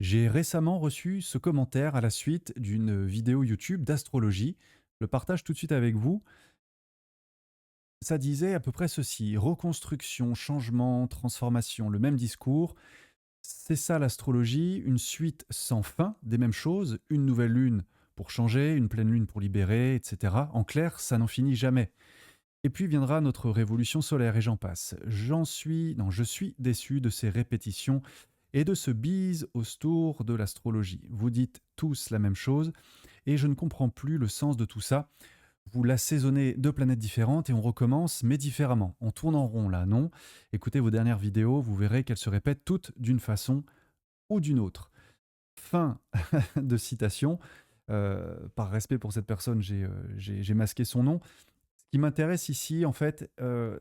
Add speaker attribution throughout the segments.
Speaker 1: J'ai récemment reçu ce commentaire à la suite d'une vidéo YouTube d'astrologie. Je le partage tout de suite avec vous. Ça disait à peu près ceci: reconstruction, changement, transformation, le même discours. C'est ça l'astrologie, une suite sans fin des mêmes choses, une nouvelle lune pour changer, une pleine lune pour libérer, etc. En clair, ça n'en finit jamais. Et puis viendra notre révolution solaire et j'en passe. Non, je suis déçu de ces répétitions et de ce bise autour de l'astrologie. Vous dites tous la même chose et je ne comprends plus le sens de tout ça. Vous l'assaisonnez de planètes différentes et on recommence, mais différemment. On tourne en rond là, non? Écoutez vos dernières vidéos, vous verrez qu'elles se répètent toutes d'une façon ou d'une autre. Fin de citation. Par respect pour cette personne, j'ai masqué son nom. Ce qui m'intéresse ici, en fait,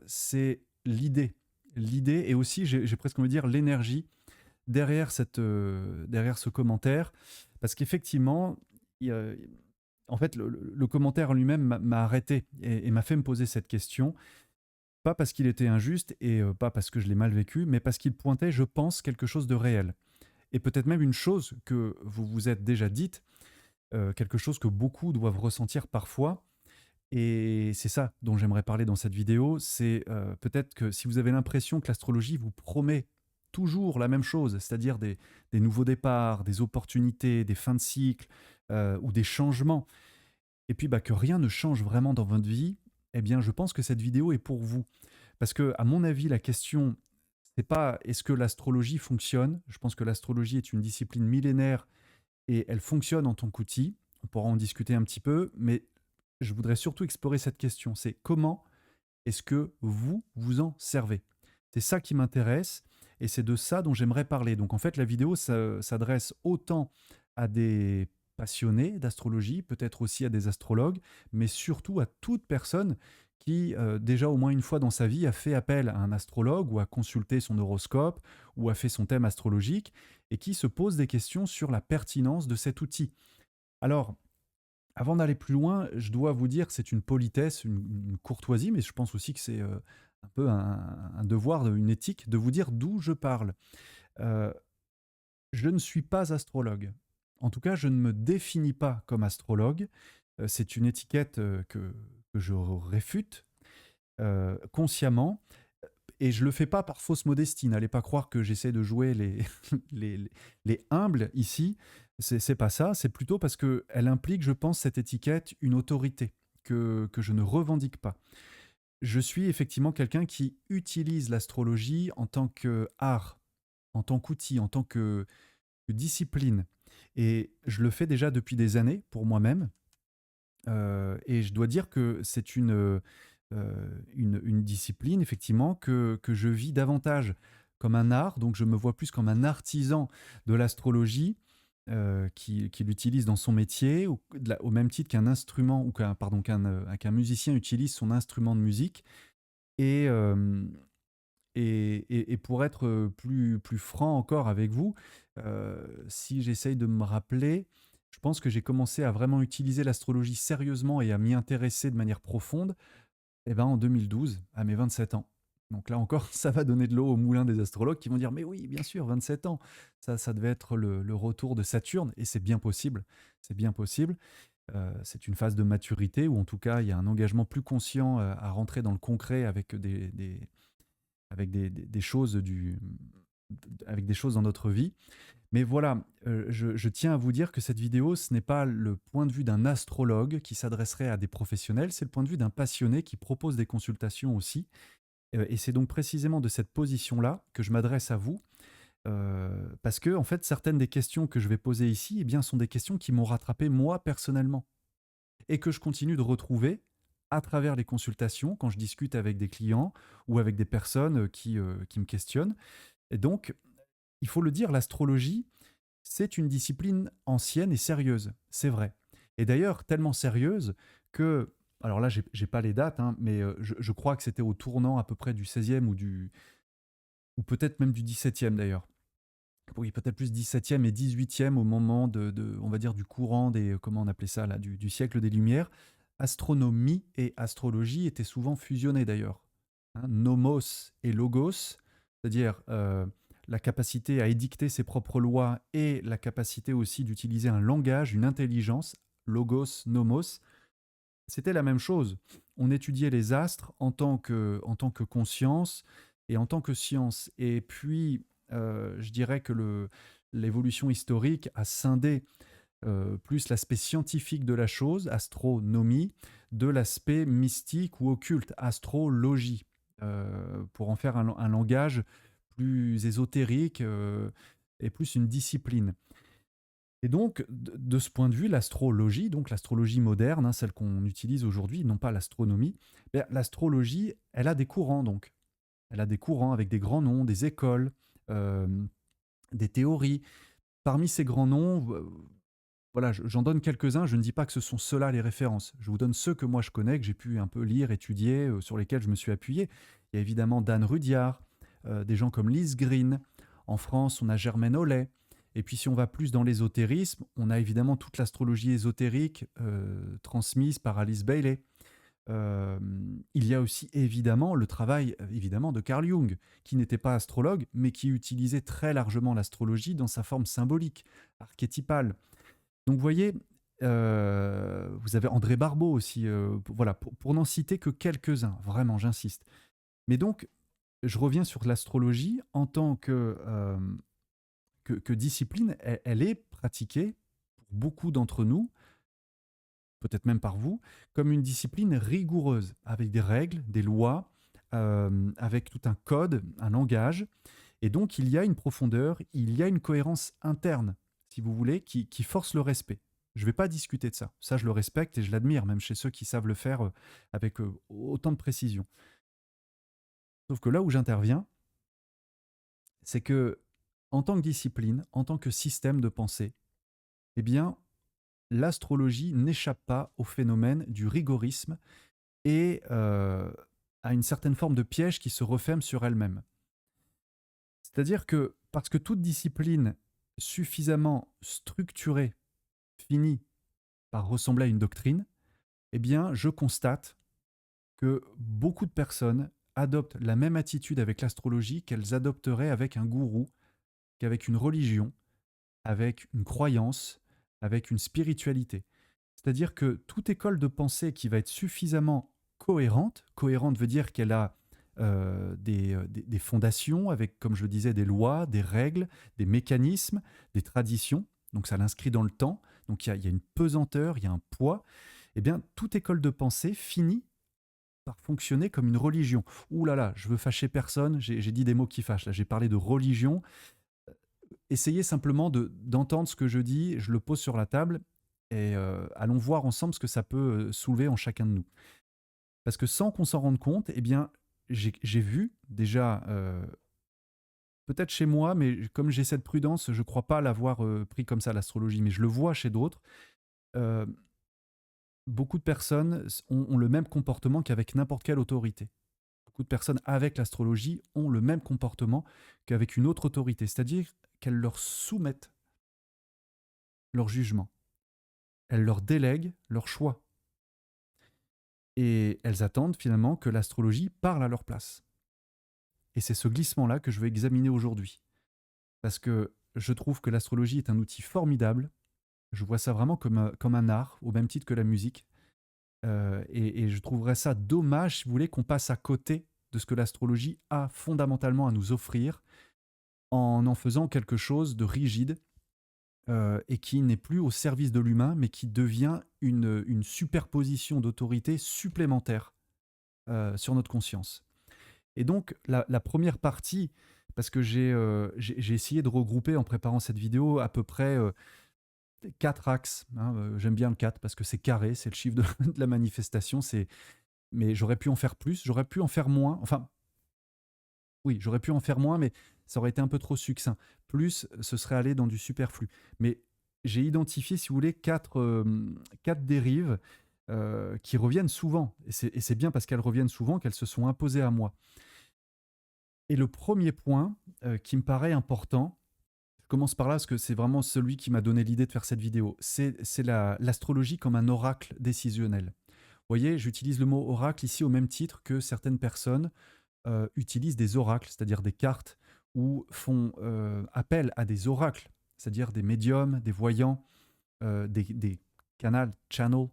Speaker 1: c'est l'idée. L'idée et aussi, j'ai presque envie de dire, l'énergie derrière ce commentaire. Parce qu'effectivement, il y a- en fait, le commentaire en lui-même m'a arrêté et m'a fait me poser cette question. Pas parce qu'il était injuste et pas parce que je l'ai mal vécu, mais parce qu'il pointait, je pense, quelque chose de réel. Et peut-être même une chose que vous vous êtes déjà dite, quelque chose que beaucoup doivent ressentir parfois. Et c'est ça dont j'aimerais parler dans cette vidéo, c'est peut-être que si vous avez l'impression que l'astrologie vous promet toujours la même chose, c'est-à-dire des nouveaux départs, des opportunités, des fins de cycle ou des changements, et puis bah, que rien ne change vraiment dans votre vie, eh bien je pense que cette vidéo est pour vous. Parce que, à mon avis, la question, c'est pas est-ce que l'astrologie fonctionne. Je pense que l'astrologie est une discipline millénaire et elle fonctionne en tant qu'outil. On pourra en discuter un petit peu, mais je voudrais surtout explorer cette question. C'est comment est-ce que vous vous en servez? C'est ça qui m'intéresse et c'est de ça dont j'aimerais parler. Donc en fait, la vidéo s'adresse autant à des passionnés d'astrologie, peut-être aussi à des astrologues, mais surtout à toute personne qui, déjà au moins une fois dans sa vie, a fait appel à un astrologue ou a consulté son horoscope ou a fait son thème astrologique et qui se pose des questions sur la pertinence de cet outil. Alors, avant d'aller plus loin, je dois vous dire que c'est une politesse, une courtoisie, mais je pense aussi que c'est un peu un devoir, une éthique, de vous dire d'où je parle. Euh, je ne suis pas astrologue. En tout cas, je ne me définis pas comme astrologue. C'est une étiquette que je réfute consciemment. Et je le fais pas par fausse modestie. N'allez pas croire que j'essaie de jouer les, les humbles ici. C'est pas ça. C'est plutôt parce qu'elle implique, je pense, cette étiquette, une autorité que je ne revendique pas. Je suis effectivement quelqu'un qui utilise l'astrologie en tant qu'art, en tant qu'outil, en tant que discipline. Et je le fais déjà depuis des années pour moi-même. Et je dois dire que c'est une discipline effectivement que je vis davantage comme un art, donc je me vois plus comme un artisan de l'astrologie qui l'utilise dans son métier, au même titre qu'un instrument ou qu'un musicien utilise son instrument de musique. Et, et pour être plus franc encore avec vous, si j'essaye de me rappeler, je pense que j'ai commencé à vraiment utiliser l'astrologie sérieusement et à m'y intéresser de manière profonde eh ben, en 2012, à mes 27 ans. Donc là encore, ça va donner de l'eau au moulin des astrologues qui vont dire mais oui, bien sûr, 27 ans, ça devait être le retour de Saturne, et c'est bien possible. C'est bien possible. C'est une phase de maturité où en tout cas il y a un engagement plus conscient à rentrer dans le concret avec des choses avec des choses dans notre vie. Mais voilà, je tiens à vous dire que cette vidéo, ce n'est pas le point de vue d'un astrologue qui s'adresserait à des professionnels, c'est le point de vue d'un passionné qui propose des consultations aussi. Et c'est donc précisément de cette position-là que je m'adresse à vous, parce que en fait, certaines des questions que je vais poser ici, eh bien, sont des questions qui m'ont rattrapé moi personnellement et que je continue de retrouver à travers les consultations quand je discute avec des clients ou avec des personnes qui me questionnent. Et donc, il faut le dire, l'astrologie, c'est une discipline ancienne et sérieuse, c'est vrai. Et d'ailleurs, tellement sérieuse que, alors là, j'ai pas les dates, hein, mais je crois que c'était au tournant à peu près du 16e ou peut-être même du 17e d'ailleurs. Oui, peut-être plus 17e et 18e au moment on va dire, du courant des, comment on appelait ça là, du siècle des Lumières. Astronomie et astrologie étaient souvent fusionnées d'ailleurs. Hein. Nomos et logos, c'est-à-dire la capacité à édicter ses propres lois et la capacité aussi d'utiliser un langage, une intelligence, logos, nomos, c'était la même chose. On étudiait les astres en tant que conscience et en tant que science. Et puis, je dirais que l'évolution historique a scindé plus l'aspect scientifique de la chose, astronomie, de l'aspect mystique ou occulte, astrologie, pour en faire un langage plus ésotérique et plus une discipline. Et donc, de ce point de vue, l'astrologie, donc l'astrologie moderne, hein, celle qu'on utilise aujourd'hui, non pas l'astronomie, ben, l'astrologie, elle a des courants donc. Elle a des courants avec des grands noms, des écoles, euh, des théories. Parmi ces grands noms, voilà, j'en donne quelques-uns. Je ne dis pas que ce sont ceux-là les références. Je vous donne ceux que moi je connais, que j'ai pu un peu lire, étudier, sur lesquels je me suis appuyé. Il y a évidemment Dan Rudyard, des gens comme Lise Green. En France, on a Germaine Hollet. Et puis si on va plus dans l'ésotérisme, on a évidemment toute l'astrologie ésotérique transmise par Alice Bailey. Euh, il y a aussi évidemment le travail évidemment de Carl Jung, qui n'était pas astrologue, mais qui utilisait très largement l'astrologie dans sa forme symbolique, archétypale. Donc vous voyez, vous avez André Barbeau aussi, voilà, pour n'en citer que quelques-uns, vraiment, j'insiste. Mais donc, je reviens sur l'astrologie en tant que discipline, elle est pratiquée pour beaucoup d'entre nous, peut-être même par vous, comme une discipline rigoureuse, avec des règles, des lois, avec tout un code, un langage. Et donc, il y a une profondeur, il y a une cohérence interne, si vous voulez, qui force le respect. Je ne vais pas discuter de ça. Ça, je le respecte et je l'admire, même chez ceux qui savent le faire avec autant de précision. Sauf que là où j'interviens, c'est que, en tant que discipline, en tant que système de pensée, eh bien, l'astrologie n'échappe pas au phénomène du rigorisme et à une certaine forme de piège qui se referme sur elle-même. C'est-à-dire que, parce que toute discipline suffisamment structurée finit par ressembler à une doctrine, eh bien, je constate que beaucoup de personnes adoptent la même attitude avec l'astrologie qu'elles adopteraient avec un gourou, qu'avec une religion, avec une croyance, avec une spiritualité. C'est-à-dire que toute école de pensée qui va être suffisamment cohérente, cohérente veut dire qu'elle a des fondations avec, comme je le disais, des lois, des règles, des mécanismes, des traditions, donc ça l'inscrit dans le temps, donc il y a une pesanteur, il y a un poids, eh bien, toute école de pensée finit par fonctionner comme une religion. Ouh là là, je veux fâcher personne, j'ai dit des mots qui fâchent, là j'ai parlé de religion. Essayez simplement d'entendre ce que je dis, je le pose sur la table, et allons voir ensemble ce que ça peut soulever en chacun de nous. Parce que sans qu'on s'en rende compte, eh bien, j'ai vu déjà, peut-être chez moi, mais comme j'ai cette prudence, je ne crois pas l'avoir pris comme ça, l'astrologie, mais je le vois chez d'autres. euh, Beaucoup de personnes ont le même comportement qu'avec n'importe quelle autorité. Beaucoup de personnes avec l'astrologie ont le même comportement qu'avec une autre autorité, c'est-à-dire qu'elles leur soumettent leur jugement, elles leur délèguent leur choix, et elles attendent finalement que l'astrologie parle à leur place. Et c'est ce glissement-là que je veux examiner aujourd'hui. Parce que je trouve que l'astrologie est un outil formidable. Je vois ça vraiment comme un art, au même titre que la musique. Et je trouverais ça dommage, si vous voulez, qu'on passe à côté de ce que l'astrologie a fondamentalement à nous offrir en faisant quelque chose de rigide et qui n'est plus au service de l'humain, mais qui devient une superposition d'autorité supplémentaire sur notre conscience. Et donc, la première partie, parce que j'ai essayé de regrouper en préparant cette vidéo à peu près 4 axes. Hein, j'aime bien le 4 parce que c'est carré, c'est le chiffre de la manifestation. Mais j'aurais pu en faire plus, j'aurais pu en faire moins. Enfin, oui, j'aurais pu en faire moins, mais ça aurait été un peu trop succinct. Plus, ce serait allé dans du superflu. Mais j'ai identifié, si vous voulez, 4 dérives qui reviennent souvent. Et c'est bien parce qu'elles reviennent souvent qu'elles se sont imposées à moi. Et le premier point qui me paraît important, je commence par là parce que c'est vraiment celui qui m'a donné l'idée de faire cette vidéo, c'est l'astrologie comme un oracle décisionnel. Vous voyez, j'utilise le mot oracle ici au même titre que certaines personnes utilisent des oracles, c'est-à-dire des cartes ou font appel à des oracles, c'est-à-dire des médiums, des voyants, des canals, channels,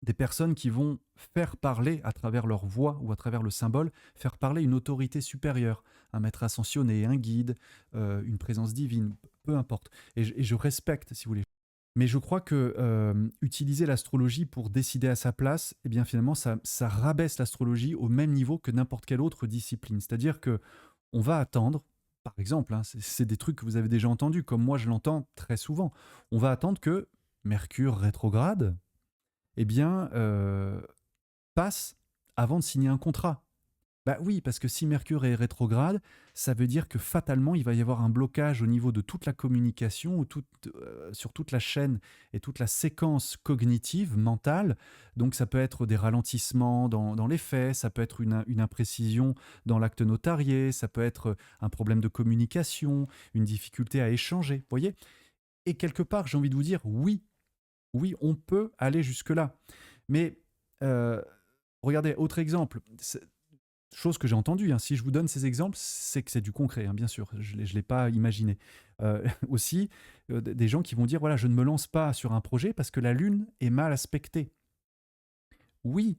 Speaker 1: des personnes qui vont faire parler à travers leur voix ou à travers le symbole, faire parler une autorité supérieure, un maître ascensionné, un guide, une présence divine, peu importe. Et je respecte, si vous voulez. Mais je crois que utiliser l'astrologie pour décider à sa place, eh bien finalement, ça rabaisse l'astrologie au même niveau que n'importe quelle autre discipline. C'est-à-dire que on va attendre, par exemple, hein, c'est des trucs que vous avez déjà entendus, comme moi je l'entends très souvent, on va attendre que Mercure rétrograde, eh bien, passe avant de signer un contrat. Bah oui, parce que si Mercure est rétrograde, ça veut dire que fatalement, il va y avoir un blocage au niveau de toute la communication, ou sur toute la chaîne et toute la séquence cognitive, mentale. Donc ça peut être des ralentissements dans les faits, ça peut être une imprécision dans l'acte notarié, ça peut être un problème de communication, une difficulté à échanger. Vous voyez? Et quelque part, j'ai envie de vous dire, oui, oui, on peut aller jusque-là. Mais euh, regardez, autre exemple. Chose que j'ai entendue, hein. Si je vous donne ces exemples, c'est que c'est du concret, hein, bien sûr. Je ne l'ai pas imaginé. Aussi, des gens qui vont dire, voilà, je ne me lance pas sur un projet parce que la Lune est mal aspectée. Oui,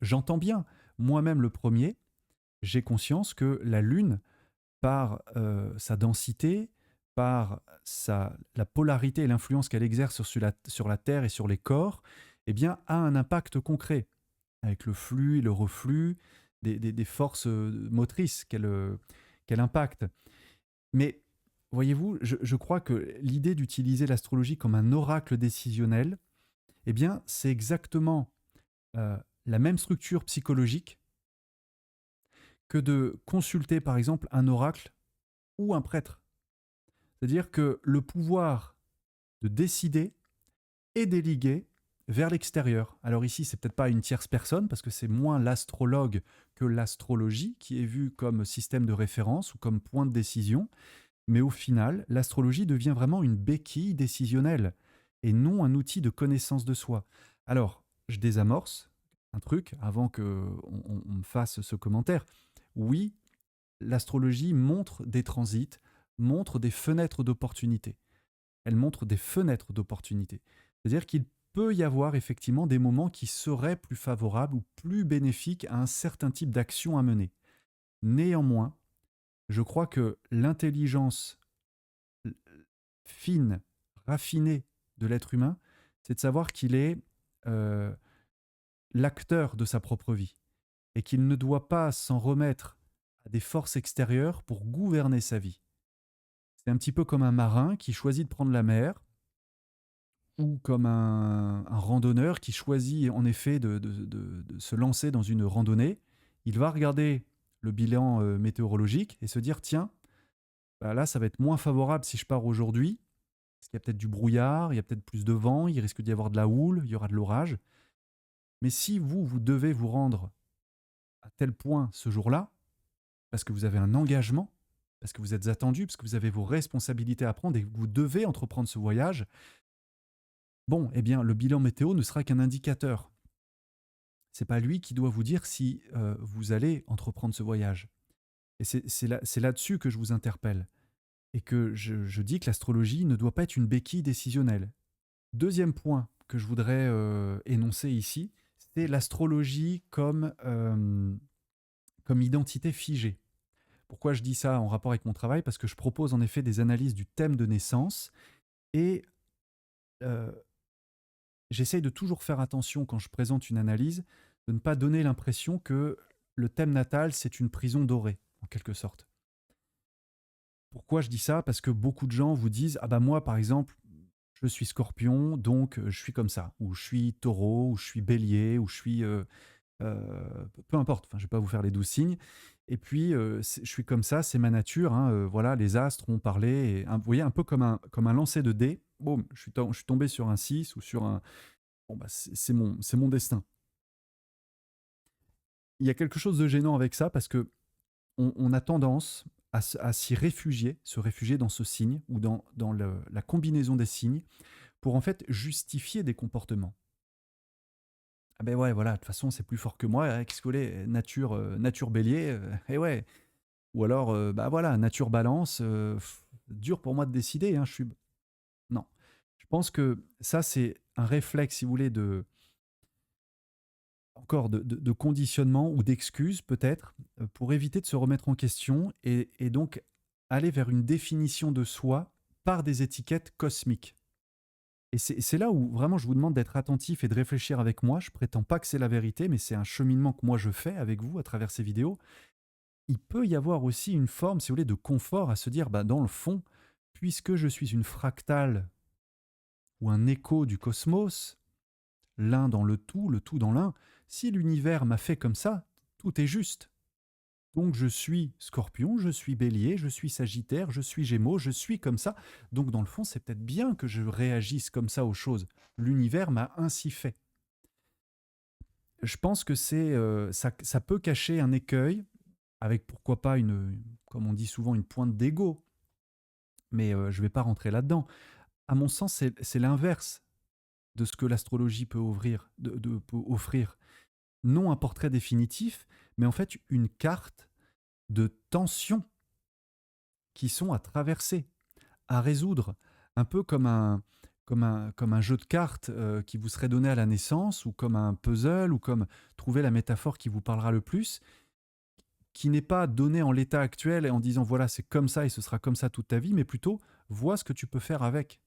Speaker 1: j'entends bien. Moi-même, le premier, j'ai conscience que la Lune, par sa densité, par la polarité et l'influence qu'elle exerce sur la Terre et sur les corps, eh bien, a un impact concret avec le flux et le reflux, des forces motrices qu'elle impacte. Mais voyez-vous, je crois que l'idée d'utiliser l'astrologie comme un oracle décisionnel, eh bien, c'est exactement euh, la même structure psychologique que de consulter, par exemple, un oracle ou un prêtre. C'est-à-dire que le pouvoir de décider est délégué vers l'extérieur. Alors ici, c'est peut-être pas une tierce personne, parce que c'est moins l'astrologue que l'astrologie qui est vue comme système de référence ou comme point de décision, mais au final, l'astrologie devient vraiment une béquille décisionnelle et non un outil de connaissance de soi. Alors, je désamorce un truc avant que on me fasse ce commentaire. Oui, l'astrologie montre des transits, montre des fenêtres d'opportunité. Elle montre des fenêtres d'opportunité. C'est-à-dire qu'il peut y avoir effectivement des moments qui seraient plus favorables ou plus bénéfiques à un certain type d'action à mener. Néanmoins, je crois que l'intelligence fine, raffinée de l'être humain, c'est de savoir qu'il est euh, l'acteur de sa propre vie et qu'il ne doit pas s'en remettre à des forces extérieures pour gouverner sa vie. C'est un petit peu comme un marin qui choisit de prendre la mer ou comme un randonneur qui choisit en effet de se lancer dans une randonnée. Il va regarder le bilan météorologique et se dire, tiens, bah là, ça va être moins favorable si je pars aujourd'hui, parce qu'il y a peut-être du brouillard, il y a peut-être plus de vent, il risque d'y avoir de la houle, il y aura de l'orage. Mais si vous devez vous rendre à tel point ce jour-là, parce que vous avez un engagement, parce que vous êtes attendu, parce que vous avez vos responsabilités à prendre et que vous devez entreprendre ce voyage, bon, eh bien, le bilan météo ne sera qu'un indicateur. C'est pas lui qui doit vous dire si vous allez entreprendre ce voyage. Et c'est là-dessus que je vous interpelle. Et que je dis que l'astrologie ne doit pas être une béquille décisionnelle. Deuxième point que je voudrais énoncer ici, c'est l'astrologie comme identité figée. Pourquoi je dis ça en rapport avec mon travail? Parce que je propose en effet des analyses du thème de naissance et euh, j'essaye de toujours faire attention quand je présente une analyse, de ne pas donner l'impression que le thème natal, c'est une prison dorée, en quelque sorte. Pourquoi je dis ça? Parce que beaucoup de gens vous disent, ah bah moi par exemple, je suis scorpion, donc je suis comme ça, ou je suis taureau, ou je suis bélier, ou je suis... peu importe, enfin, je ne vais pas vous faire les 12 signes. Et puis, je suis comme ça, c'est ma nature, hein, voilà, les astres ont parlé, et, vous voyez, un peu comme un lancer de dés, boum, je suis tombé sur un 6 ou sur un... Bon, bah, c'est mon destin. Il y a quelque chose de gênant avec ça parce que on a tendance à se réfugier dans ce signe ou dans la combinaison des signes pour en fait justifier des comportements. Ah ben ouais, voilà, de toute façon, c'est plus fort que moi. Qu'est-ce que vous voulez? Nature bélier, et ouais. Ou alors, bah voilà, nature balance, dur pour moi de décider, hein, je suis non. Je pense que ça, c'est un réflexe, si vous voulez, encore de conditionnement ou d'excuses peut-être, pour éviter de se remettre en question et donc aller vers une définition de soi par des étiquettes cosmiques. Et c'est là où vraiment je vous demande d'être attentif et de réfléchir avec moi. Je prétends pas que c'est la vérité, mais c'est un cheminement que moi je fais avec vous à travers ces vidéos. Il peut y avoir aussi une forme, si vous voulez, de confort à se dire, bah, dans le fond, puisque je suis une fractale ou un écho du cosmos, l'un dans le tout dans l'un, si l'univers m'a fait comme ça, tout est juste. Donc je suis Scorpion, je suis Bélier, je suis Sagittaire, je suis Gémeaux, je suis comme ça. Donc dans le fond, c'est peut-être bien que je réagisse comme ça aux choses. L'univers m'a ainsi fait. Je pense que ça peut cacher un écueil, avec pourquoi pas comme on dit souvent, une pointe d'ego. Mais je ne vais pas rentrer là-dedans. À mon sens, c'est l'inverse de ce que l'astrologie peut peut offrir. Non un portrait définitif, mais en fait une carte de tensions qui sont à traverser, à résoudre, un peu comme un jeu de cartes qui vous serait donné à la naissance, ou comme un puzzle, ou comme trouver la métaphore qui vous parlera le plus, qui n'est pas donné en l'état actuel et en disant voilà c'est comme ça et ce sera comme ça toute ta vie, mais plutôt vois ce que tu peux faire avec.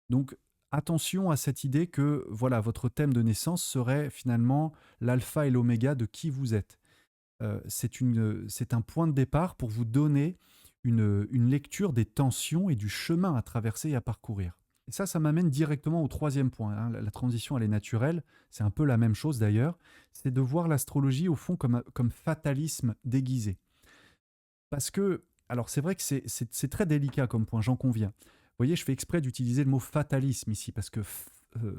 Speaker 1: Donc attention à cette idée que voilà votre thème de naissance serait finalement l'alpha et l'oméga de qui vous êtes. C'est un point de départ pour vous donner une lecture des tensions et du chemin à traverser et à parcourir. Et ça m'amène directement au troisième point, hein. La transition, elle est naturelle. C'est un peu la même chose d'ailleurs. C'est de voir l'astrologie au fond comme fatalisme déguisé. Parce que, alors c'est vrai que c'est très délicat comme point, j'en conviens. Vous voyez, je fais exprès d'utiliser le mot fatalisme ici, parce que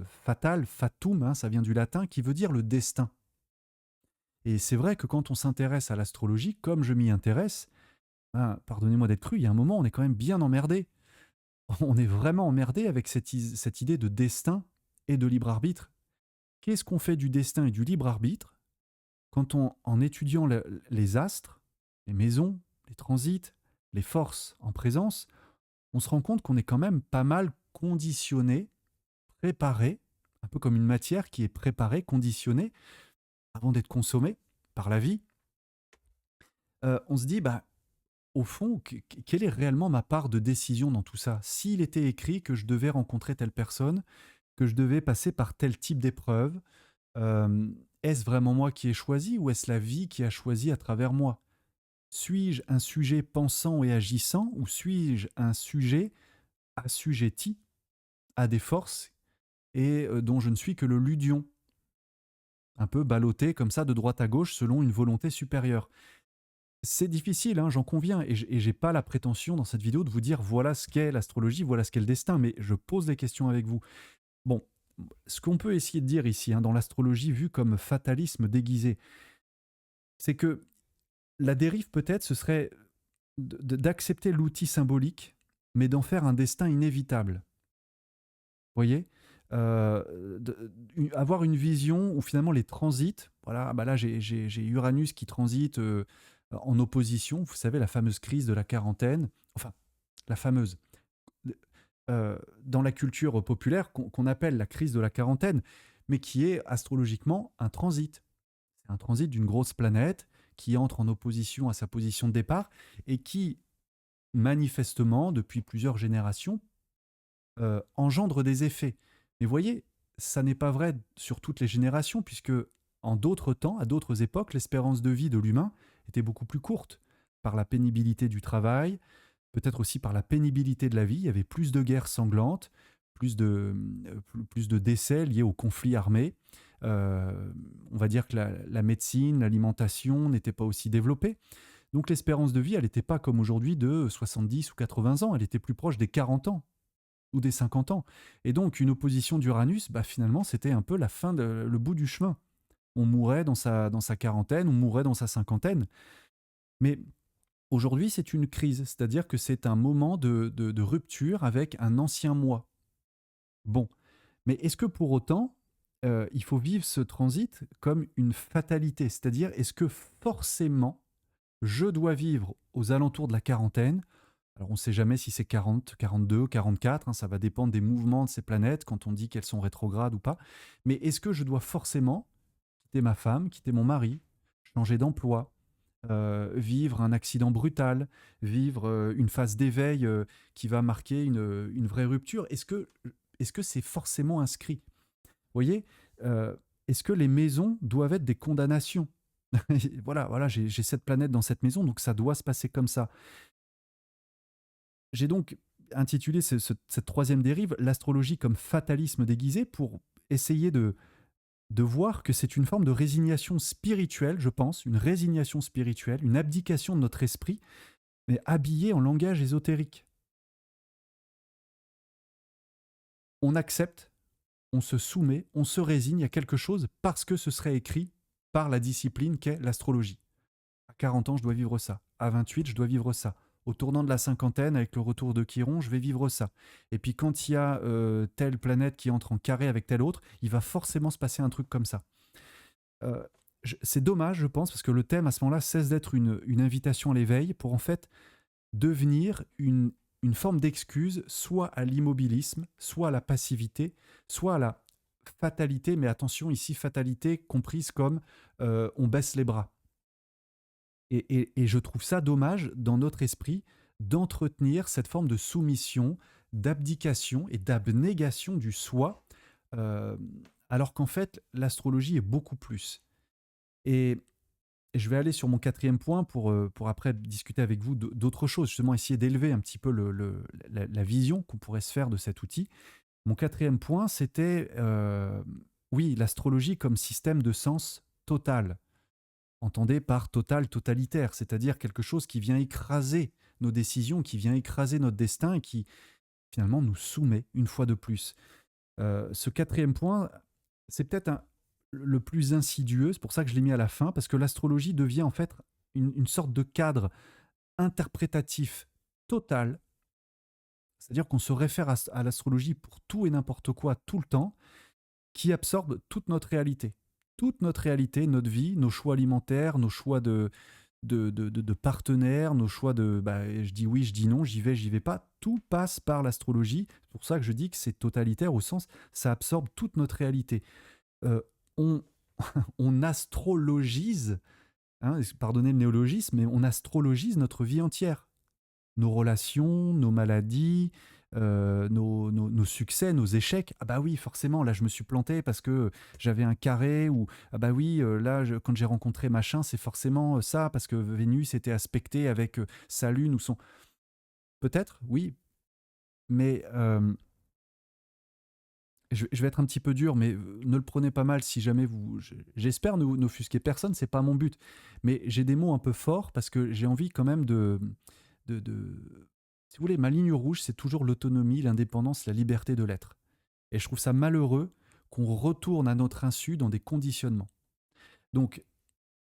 Speaker 1: fatal, fatum, hein, ça vient du latin, qui veut dire le destin. Et c'est vrai que quand on s'intéresse à l'astrologie, comme je m'y intéresse, ben, pardonnez-moi d'être cru, il y a un moment, on est quand même bien emmerdé. On est vraiment emmerdé avec cette idée de destin et de libre arbitre. Qu'est-ce qu'on fait du destin et du libre arbitre quand en étudiant les astres, les maisons, les transits, les forces en présence, on se rend compte qu'on est quand même pas mal conditionné, préparé, un peu comme une matière qui est préparée, conditionnée, avant d'être consommée par la vie. On se dit, bah, au fond, quelle est réellement ma part de décision dans tout ça? S'il était écrit que je devais rencontrer telle personne, que je devais passer par tel type d'épreuve, est-ce vraiment moi qui ai choisi ou est-ce la vie qui a choisi à travers moi? Suis-je un sujet pensant et agissant ou suis-je un sujet assujetti à des forces et dont je ne suis que le ludion, un peu ballotté comme ça de droite à gauche selon une volonté supérieure? C'est difficile, hein, j'en conviens, et j'ai pas la prétention dans cette vidéo de vous dire voilà ce qu'est l'astrologie, voilà ce qu'est le destin, mais je pose des questions avec vous. Bon, ce qu'on peut essayer de dire ici, hein, dans l'astrologie vue comme fatalisme déguisé, c'est que la dérive peut-être ce serait d'accepter l'outil symbolique, mais d'en faire un destin inévitable. Vous voyez? Avoir une vision où finalement les transits, voilà, bah là j'ai Uranus qui transite en opposition, vous savez, la fameuse crise de la quarantaine, enfin, la fameuse, dans la culture populaire, qu'on appelle la crise de la quarantaine, mais qui est astrologiquement un transit. C'est un transit d'une grosse planète qui entre en opposition à sa position de départ et qui, manifestement, depuis plusieurs générations, engendre des effets. Mais voyez, ça n'est pas vrai sur toutes les générations, puisque en d'autres temps, à d'autres époques, l'espérance de vie de l'humain était beaucoup plus courte, par la pénibilité du travail, peut-être aussi par la pénibilité de la vie. Il y avait plus de guerres sanglantes, plus de décès liés aux conflits armés. On va dire que la médecine, l'alimentation n'étaient pas aussi développées. Donc l'espérance de vie, elle n'était pas comme aujourd'hui de 70 ou 80 ans, elle était plus proche des 40 ans ou des 50 ans. Et donc, une opposition d'Uranus, bah, finalement, c'était un peu le bout du chemin. On mourait dans sa quarantaine, on mourait dans sa cinquantaine. Mais aujourd'hui, c'est une crise, c'est-à-dire que c'est un moment de rupture avec un ancien moi. Bon, mais est-ce que pour autant, il faut vivre ce transit comme une fatalité? C'est-à-dire, est-ce que forcément, je dois vivre aux alentours de la quarantaine. Alors on ne sait jamais si c'est 40, 42, 44, hein, ça va dépendre des mouvements de ces planètes quand on dit qu'elles sont rétrogrades ou pas. Mais est-ce que je dois forcément quitter ma femme, quitter mon mari, changer d'emploi, vivre un accident brutal, vivre une phase d'éveil qui va marquer une vraie rupture? Est-ce que c'est forcément inscrit? Vous voyez, est-ce que les maisons doivent être des condamnations? Voilà, j'ai cette planète dans cette maison, donc ça doit se passer comme ça. J'ai donc intitulé cette troisième dérive l'astrologie comme fatalisme déguisé pour essayer de voir que c'est une forme de résignation spirituelle, je pense, une résignation spirituelle, une abdication de notre esprit, mais habillée en langage ésotérique. On accepte, on se soumet, on se résigne à quelque chose parce que ce serait écrit par la discipline qu'est l'astrologie. À 40 ans, je dois vivre ça. À 28, je dois vivre ça. Au tournant de la cinquantaine, avec le retour de Chiron, je vais vivre ça. Et puis quand il y a telle planète qui entre en carré avec telle autre, il va forcément se passer un truc comme ça. Euh, c'est dommage, je pense, parce que le thème à ce moment-là cesse d'être une invitation à l'éveil pour en fait devenir une forme d'excuse, soit à l'immobilisme, soit à la passivité, soit à la fatalité, mais attention ici, fatalité comprise comme on baisse les bras. Et je trouve ça dommage dans notre esprit d'entretenir cette forme de soumission, d'abdication et d'abnégation du soi, euh, alors qu'en fait l'astrologie est beaucoup plus. Et je vais aller sur mon quatrième point pour après discuter avec vous d'autres choses, justement essayer d'élever un petit peu la vision qu'on pourrait se faire de cet outil. Mon quatrième point, c'était, oui, l'astrologie comme système de sens total. Entendez par total, totalitaire, c'est-à-dire quelque chose qui vient écraser nos décisions, qui vient écraser notre destin et qui finalement nous soumet une fois de plus. Ce quatrième point, c'est peut-être le plus insidieux, c'est pour ça que je l'ai mis à la fin, parce que l'astrologie devient en fait une sorte de cadre interprétatif total, c'est-à-dire qu'on se réfère à l'astrologie pour tout et n'importe quoi tout le temps, qui absorbe toute notre réalité. Toute notre réalité, notre vie, nos choix alimentaires, nos choix de partenaires, nos choix de je dis oui, je dis non, j'y vais pas, tout passe par l'astrologie. C'est pour ça que je dis que c'est totalitaire au sens, ça absorbe toute notre réalité. On, on astrologise, hein, pardonnez le néologisme, mais on astrologise notre vie entière. Nos relations, nos maladies, nos succès, nos échecs. Ah bah oui, forcément, là je me suis planté parce que j'avais un carré, ou ah bah oui, là quand j'ai rencontré machin, c'est forcément ça, parce que Vénus était aspectée avec sa lune ou son... Peut-être, oui, mais je vais être un petit peu dur, mais ne le prenez pas mal si jamais vous... J'espère n'offusquer personne, c'est pas mon but. Mais j'ai des mots un peu forts parce que j'ai envie quand même de... Si vous voulez, ma ligne rouge, c'est toujours l'autonomie, l'indépendance, la liberté de l'être. Et je trouve ça malheureux qu'on retourne à notre insu dans des conditionnements. Donc,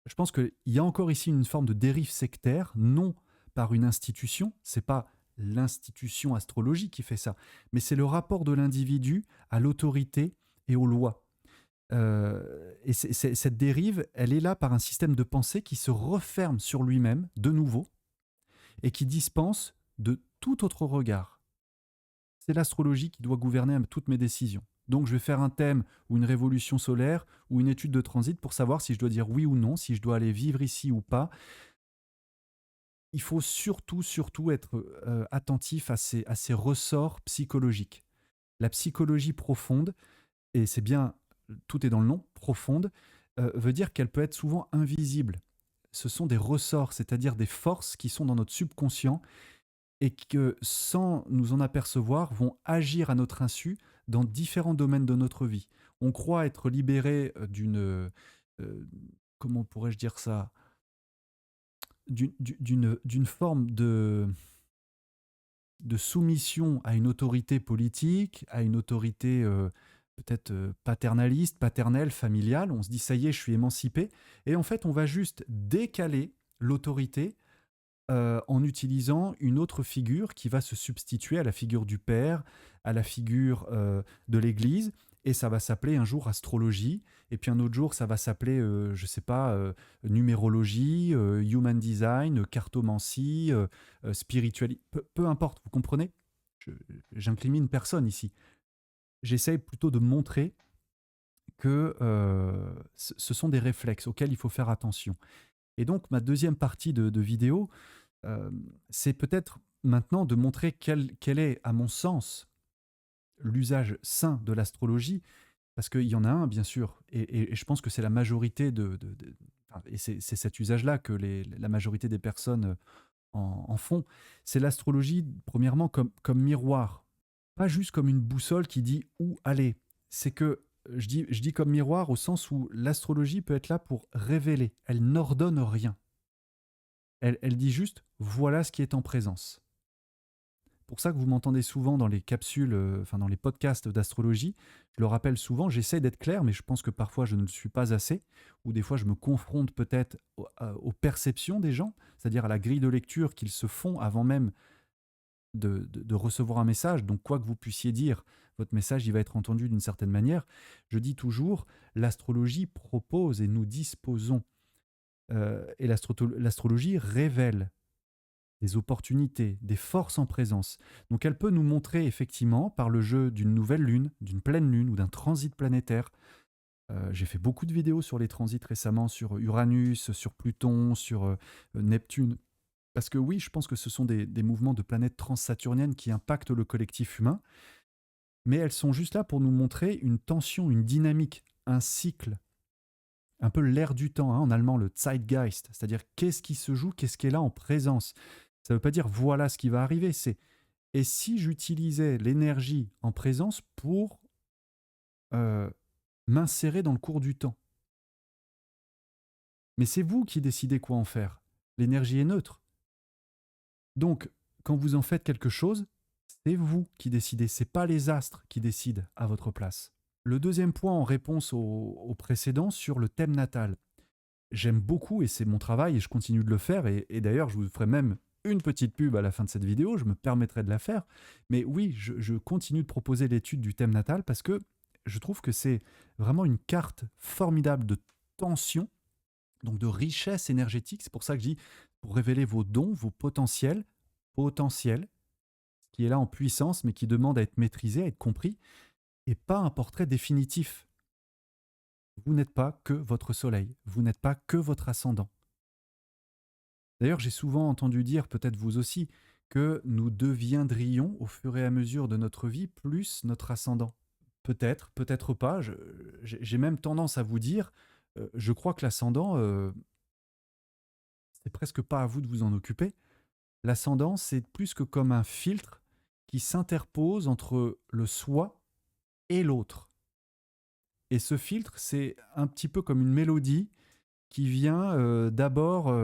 Speaker 1: je pense qu'il y a encore ici une forme de dérive sectaire, non par une institution, c'est pas l'institution astrologique qui fait ça, mais c'est le rapport de l'individu à l'autorité et aux lois. Et cette dérive, elle est là par un système de pensée qui se referme sur lui-même, de nouveau, et qui dispense de tout autre regard. C'est l'astrologie qui doit gouverner toutes mes décisions. Donc je vais faire un thème ou une révolution solaire ou une étude de transit pour savoir si je dois dire oui ou non, si je dois aller vivre ici ou pas. Il faut surtout être attentif à ces ressorts psychologiques. La psychologie profonde, et c'est bien, tout est dans le nom, profonde, veut dire qu'elle peut être souvent invisible. Ce sont des ressorts, c'est-à-dire des forces qui sont dans notre subconscient et que, sans nous en apercevoir, vont agir à notre insu dans différents domaines de notre vie. On croit être libéré comment pourrais-je dire ça, d'une forme de soumission à une autorité politique, à une autorité peut-être paternaliste, paternelle, familiale. On se dit, ça y est, je suis émancipé. Et en fait, on va juste décaler l'autorité en utilisant une autre figure qui va se substituer à la figure du père, à la figure de l'Église. Et ça va s'appeler un jour astrologie, et puis un autre jour, ça va s'appeler, je sais pas, numérologie, human design, cartomancie, spiritualité, peu importe, vous comprenez? Je J'incrimine personne ici. J'essaye plutôt de montrer que, ce sont des réflexes auxquels il faut faire attention. Et donc ma deuxième partie de vidéo, c'est peut-être maintenant de montrer quel est, à mon sens, l'usage sain de l'astrologie, parce qu'il y en a un, bien sûr, et je pense que c'est la majorité enfin, et c'est cet usage-là que la majorité des personnes en font. C'est l'astrologie, premièrement, comme miroir, pas juste comme une boussole qui dit où aller. C'est que je dis comme miroir au sens où l'astrologie peut être là pour révéler. Elle n'ordonne rien. Elle dit juste voilà ce qui est en présence. Pour ça que vous m'entendez souvent dans les capsules, enfin dans les podcasts d'astrologie. Je le rappelle souvent, j'essaie d'être clair, mais je pense que parfois je ne le suis pas assez, ou des fois je me confronte peut-être aux perceptions des gens, c'est-à-dire à la grille de lecture qu'ils se font avant même de recevoir un message. Donc quoi que vous puissiez dire, votre message il va être entendu d'une certaine manière. Je dis toujours, l'astrologie propose et nous disposons, et l'astrologie révèle des opportunités, des forces en présence. Donc elle peut nous montrer effectivement par le jeu d'une nouvelle lune, d'une pleine lune ou d'un transit planétaire. J'ai fait beaucoup de vidéos sur les transits récemment, sur Uranus, sur Pluton, sur Neptune. Parce que oui, je pense que ce sont des mouvements de planètes transsaturniennes qui impactent le collectif humain, mais elles sont juste là pour nous montrer une tension, une dynamique, un cycle, un peu l'air du temps, hein, en allemand le Zeitgeist, c'est-à-dire qu'est-ce qui se joue, qu'est-ce qui est là en présence. Ça ne veut pas dire voilà ce qui va arriver, c'est et si j'utilisais l'énergie en présence pour euh, m'insérer dans le cours du temps. Mais c'est vous qui décidez quoi en faire. L'énergie est neutre. Donc, quand vous en faites quelque chose, c'est vous qui décidez, c'est pas les astres qui décident à votre place. Le deuxième point en réponse au précédent sur le thème natal. J'aime beaucoup, et c'est mon travail, et je continue de le faire, et d'ailleurs, je vous ferai même une petite pub à la fin de cette vidéo, je me permettrai de la faire. Mais oui, je continue de proposer l'étude du thème natal parce que je trouve que c'est vraiment une carte formidable de tension, donc de richesse énergétique. C'est pour ça que je dis, pour révéler vos dons, vos potentiels, qui est là en puissance, mais qui demande à être maîtrisé, à être compris, et pas un portrait définitif. Vous n'êtes pas que votre soleil, vous n'êtes pas que votre ascendant. D'ailleurs, j'ai souvent entendu dire, peut-être vous aussi, que nous deviendrions au fur et à mesure de notre vie plus notre ascendant. Peut-être, peut-être pas. J'ai même tendance à vous dire, je crois que l'ascendant, c'est presque pas à vous de vous en occuper. L'ascendant, c'est plus que comme un filtre qui s'interpose entre le soi et l'autre. Et ce filtre, c'est un petit peu comme une mélodie qui vient d'abord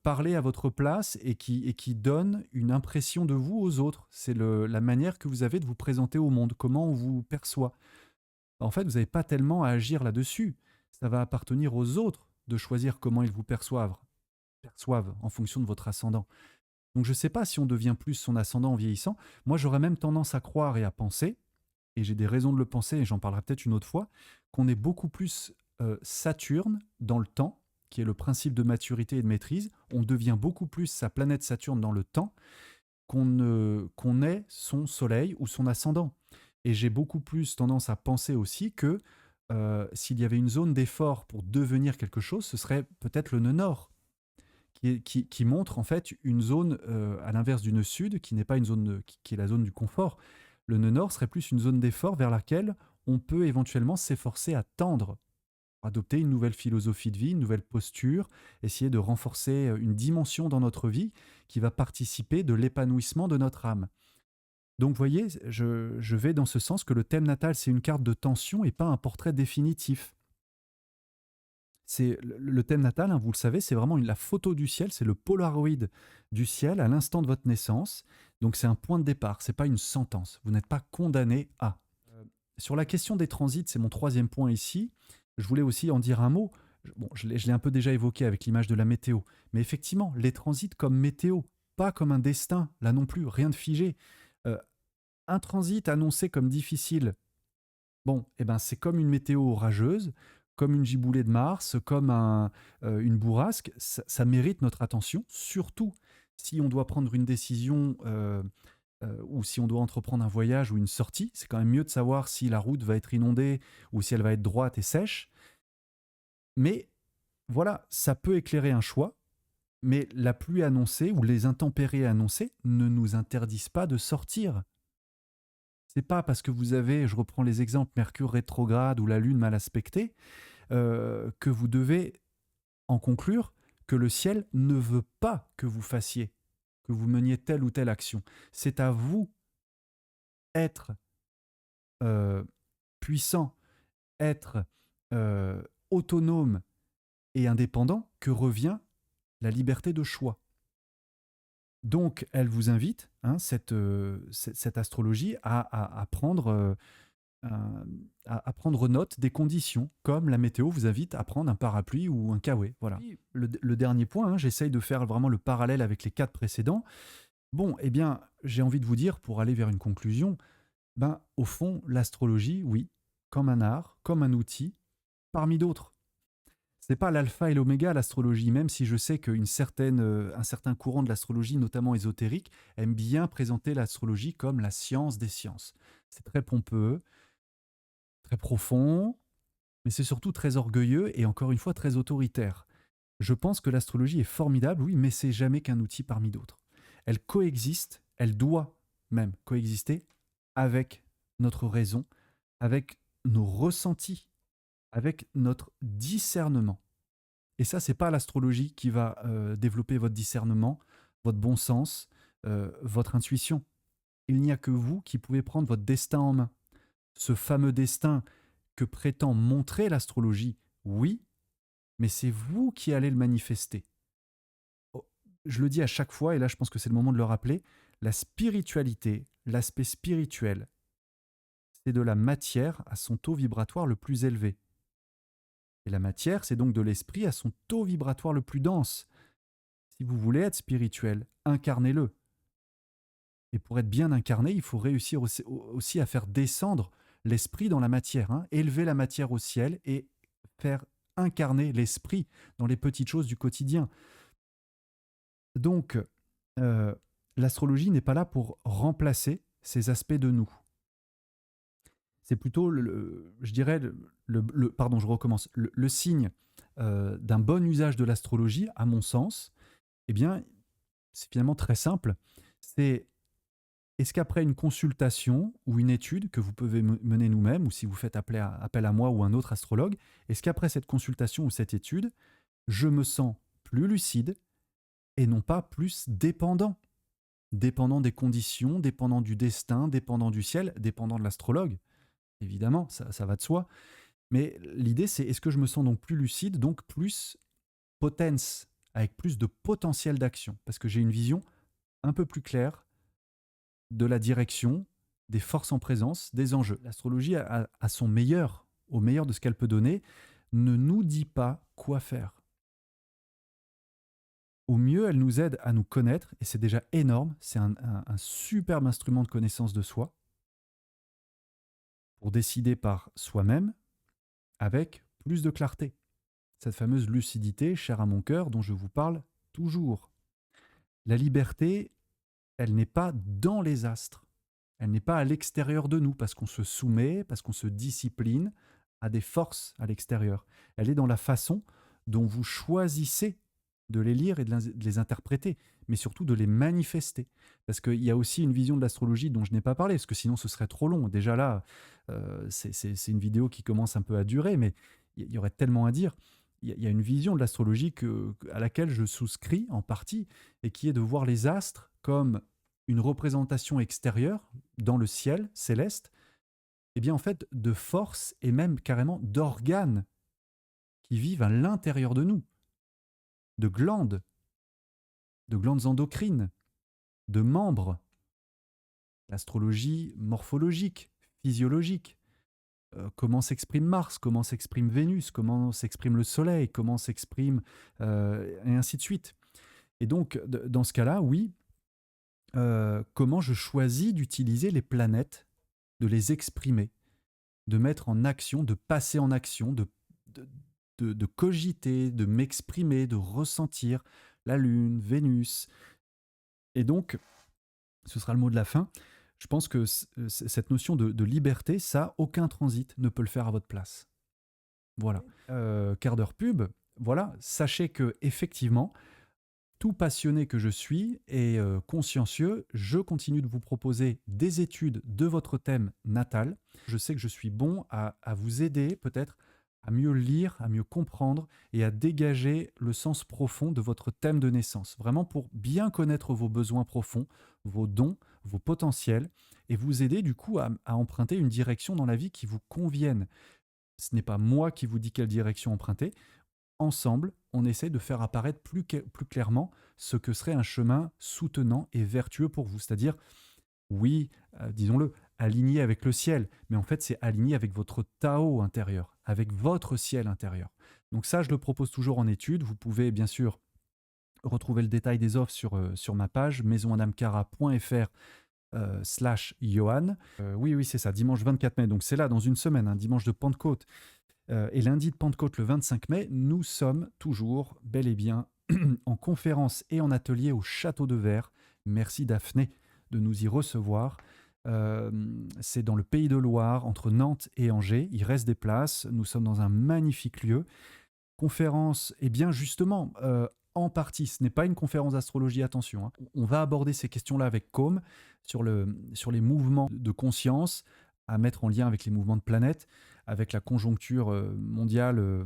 Speaker 1: parler à votre place et qui donne une impression de vous aux autres. C'est la manière que vous avez de vous présenter au monde, comment on vous perçoit. En fait, vous n'avez pas tellement à agir là-dessus. Ça va appartenir aux autres de choisir comment ils vous perçoivent en fonction de votre ascendant. Donc je ne sais pas si on devient plus son ascendant en vieillissant. Moi, j'aurais même tendance à croire et à penser, et j'ai des raisons de le penser, et j'en parlerai peut-être une autre fois, qu'on est beaucoup plus Saturne dans le temps, qui est le principe de maturité et de maîtrise. On devient beaucoup plus sa planète Saturne dans le temps qu'on est son Soleil ou son ascendant. Et j'ai beaucoup plus tendance à penser aussi que s'il y avait une zone d'effort pour devenir quelque chose, ce serait peut-être le nœud nord, qui montre en fait une zone à l'inverse du nœud sud, qui n'est pas une zone qui est la zone du confort. Le nœud nord serait plus une zone d'effort vers laquelle on peut éventuellement s'efforcer à tendre, adopter une nouvelle philosophie de vie, une nouvelle posture, essayer de renforcer une dimension dans notre vie qui va participer de l'épanouissement de notre âme. Donc, vous voyez, je vais dans ce sens que le thème natal, c'est une carte de tension et pas un portrait définitif. C'est le thème natal, hein, vous le savez, c'est vraiment la photo du ciel, c'est le polaroid du ciel à l'instant de votre naissance. Donc, c'est un point de départ, c'est pas une sentence. Vous n'êtes pas condamné à. Sur la question des transits, c'est mon troisième point ici. Je voulais aussi en dire un mot. Bon, je l'ai un peu déjà évoqué avec l'image de la météo. Mais effectivement, les transits comme météo, pas comme un destin, là non plus, rien de figé. Un transit annoncé comme difficile Bon, eh ben, c'est comme une météo orageuse, comme une giboulée de Mars, comme une bourrasque. Ça mérite notre attention, surtout si on doit prendre une décision ou si on doit entreprendre un voyage ou une sortie. C'est quand même mieux de savoir si la route va être inondée ou si elle va être droite et sèche. Mais voilà, ça peut éclairer un choix. Mais la pluie annoncée ou les intempéries annoncées ne nous interdisent pas de sortir. C'est pas parce que vous avez, je reprends les exemples, Mercure rétrograde ou la Lune mal aspectée, que vous devez en conclure que le ciel ne veut pas que vous fassiez, que vous meniez telle ou telle action. C'est à vous, être euh, puissant, être euh, autonome et indépendant, que revient la liberté de choix. Donc, elle vous invite, hein, cette astrologie, à prendre à, à prendre note des conditions, comme la météo vous invite à prendre un parapluie ou un kawaii. Voilà. Le dernier point, hein, j'essaye de faire vraiment le parallèle avec les quatre précédents. Bon, eh bien, j'ai envie de vous dire, pour aller vers une conclusion, ben, au fond, l'astrologie, oui, comme un art, comme un outil, parmi d'autres. C'est pas l'alpha et l'oméga, l'astrologie, même si je sais un certain courant de l'astrologie, notamment ésotérique, aime bien présenter l'astrologie comme la science des sciences. C'est très pompeux, très profond, mais c'est surtout très orgueilleux et encore une fois très autoritaire. Je pense que l'astrologie est formidable, oui, mais c'est jamais qu'un outil parmi d'autres. Elle coexiste, elle doit même coexister avec notre raison, avec nos ressentis, avec notre discernement. Et ça, c'est pas l'astrologie qui va développer votre discernement, votre bon sens, votre intuition. Il n'y a que vous qui pouvez prendre votre destin en main. Ce fameux destin que prétend montrer l'astrologie, oui, mais c'est vous qui allez le manifester. Oh, je le dis à chaque fois, et là je pense que c'est le moment de le rappeler, la spiritualité, l'aspect spirituel, c'est de la matière à son taux vibratoire le plus élevé. Et la matière, c'est donc de l'esprit à son taux vibratoire le plus dense. Si vous voulez être spirituel, incarnez-le. Et pour être bien incarné, il faut réussir aussi à faire descendre l'esprit dans la matière, hein, élever la matière au ciel et faire incarner l'esprit dans les petites choses du quotidien. Donc, euh, l'astrologie n'est pas là pour remplacer ces aspects de nous. C'est plutôt, je dirais, pardon, je recommence, le signe d'un bon usage de l'astrologie, à mon sens, eh bien, c'est finalement très simple. C'est est-ce qu'après une consultation ou une étude que vous pouvez mener nous-mêmes, ou si vous faites appel à moi ou un autre astrologue, est-ce qu'après cette consultation ou cette étude, je me sens plus lucide et non pas plus dépendant? Dépendant des conditions, dépendant du destin, dépendant du ciel, dépendant de l'astrologue. Évidemment, ça va de soi. Mais l'idée, c'est est-ce que je me sens donc plus lucide, donc plus potence, avec plus de potentiel d'action? Parce que j'ai une vision un peu plus claire de la direction, des forces en présence, des enjeux. L'astrologie, à son meilleur, au meilleur de ce qu'elle peut donner, ne nous dit pas quoi faire. Au mieux, elle nous aide à nous connaître, et c'est déjà énorme, c'est un superbe instrument de connaissance de soi, pour décider par soi-même avec plus de clarté. Cette fameuse lucidité, chère à mon cœur, dont je vous parle toujours. La liberté, elle n'est pas dans les astres. Elle n'est pas à l'extérieur de nous, parce qu'on se soumet, parce qu'on se discipline à des forces à l'extérieur. Elle est dans la façon dont vous choisissez de les lire et de les interpréter, mais surtout de les manifester. Parce qu'il y a aussi une vision de l'astrologie dont je n'ai pas parlé, parce que sinon ce serait trop long. Déjà là, c'est une vidéo qui commence un peu à durer, mais il y aurait tellement à dire. Il y a une vision de l'astrologie à laquelle je souscris en partie, et qui est de voir les astres comme une représentation extérieure dans le ciel céleste, et bien en fait de forces et même carrément d'organes qui vivent à l'intérieur de nous, de glandes endocrines, de membres, l'astrologie morphologique, physiologique, comment s'exprime Mars, comment s'exprime Vénus, comment s'exprime le Soleil, comment s'exprime, et ainsi de suite. Et donc, dans ce cas-là, oui, comment je choisis d'utiliser les planètes, de les exprimer. de mettre en action, de passer en action, de, de cogiter, de m'exprimer, de ressentir la Lune, Vénus. Et donc, ce sera le mot de la fin. Je pense que cette notion de liberté, ça, aucun transit ne peut le faire à votre place. Voilà. Quart d'heure pub, voilà. Sachez que effectivement, tout passionné que je suis et consciencieux, je continue de vous proposer des études de votre thème natal. Je sais que je suis bon à vous aider peut-être à mieux lire, à mieux comprendre et à dégager le sens profond de votre thème de naissance. Vraiment pour bien connaître vos besoins profonds, vos dons, vos potentiels et vous aider du coup à emprunter une direction dans la vie qui vous convienne. Ce n'est pas moi qui vous dis quelle direction emprunter. Ensemble, on essaie de faire apparaître plus clairement ce que serait un chemin soutenant et vertueux pour vous. C'est-à-dire, oui, disons-le, aligné avec le ciel, mais en fait, c'est aligné avec votre Tao intérieur, avec votre ciel intérieur. Donc ça, je le propose toujours en étude. Vous pouvez bien sûr retrouver le détail des offres sur ma page maisonadamcara.fr /Johan. Oui, oui, c'est ça, dimanche 24 mai. Donc c'est là, dans une semaine, un dimanche de Pentecôte. Et lundi de Pentecôte, le 25 mai, nous sommes toujours bel et bien en conférence et en atelier au Château de Verre. Merci Daphné de nous y recevoir. C'est dans le Pays de Loire, entre Nantes et Angers. Il reste des places. Nous sommes dans un magnifique lieu. Conférence, et bien justement, en partie, ce n'est pas une conférence d'astrologie, attention. Hein. On va aborder ces questions-là avec Com sur les mouvements de conscience à mettre en lien avec les mouvements de planète, avec la conjoncture mondiale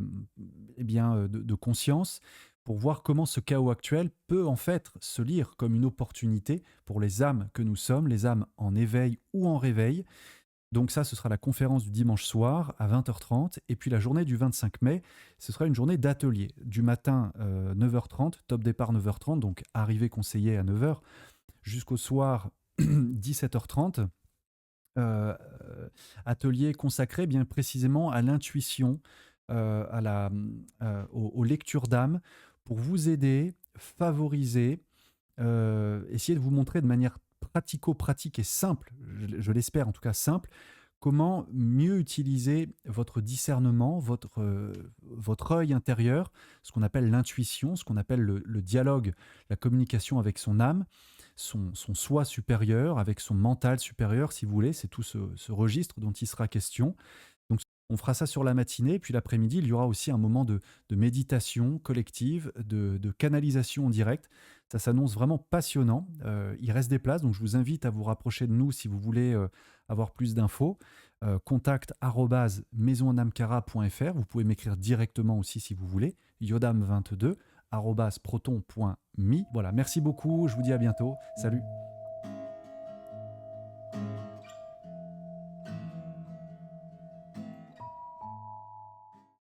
Speaker 1: de conscience, pour voir comment ce chaos actuel peut en fait se lire comme une opportunité pour les âmes que nous sommes, les âmes en éveil ou en réveil. Donc ça, ce sera la conférence du dimanche soir à 20h30. Et puis la journée du 25 mai, ce sera une journée d'atelier. Du matin 9h30, top départ 9h30, donc arrivée conseillée à 9h, jusqu'au soir 17h30. Atelier consacré bien précisément à l'intuition, aux lectures d'âme, pour vous aider, favoriser, essayer de vous montrer de manière pratico-pratique et simple, je l'espère en tout cas simple, comment mieux utiliser votre discernement, votre œil intérieur, ce qu'on appelle l'intuition, ce qu'on appelle le dialogue, la communication avec son âme, son soi supérieur, avec son mental supérieur, si vous voulez. C'est tout ce registre dont il sera question. Donc, on fera ça sur la matinée, puis l'après-midi, il y aura aussi un moment de méditation collective, de canalisation en direct. Ça s'annonce vraiment passionnant. Il reste des places, donc je vous invite à vous rapprocher de nous si vous voulez avoir plus d'infos. Contact @maisonadamcara.fr. Vous pouvez m'écrire directement aussi si vous voulez. Yodam22 @proton.me. Voilà, merci beaucoup, je vous dis à bientôt. Salut.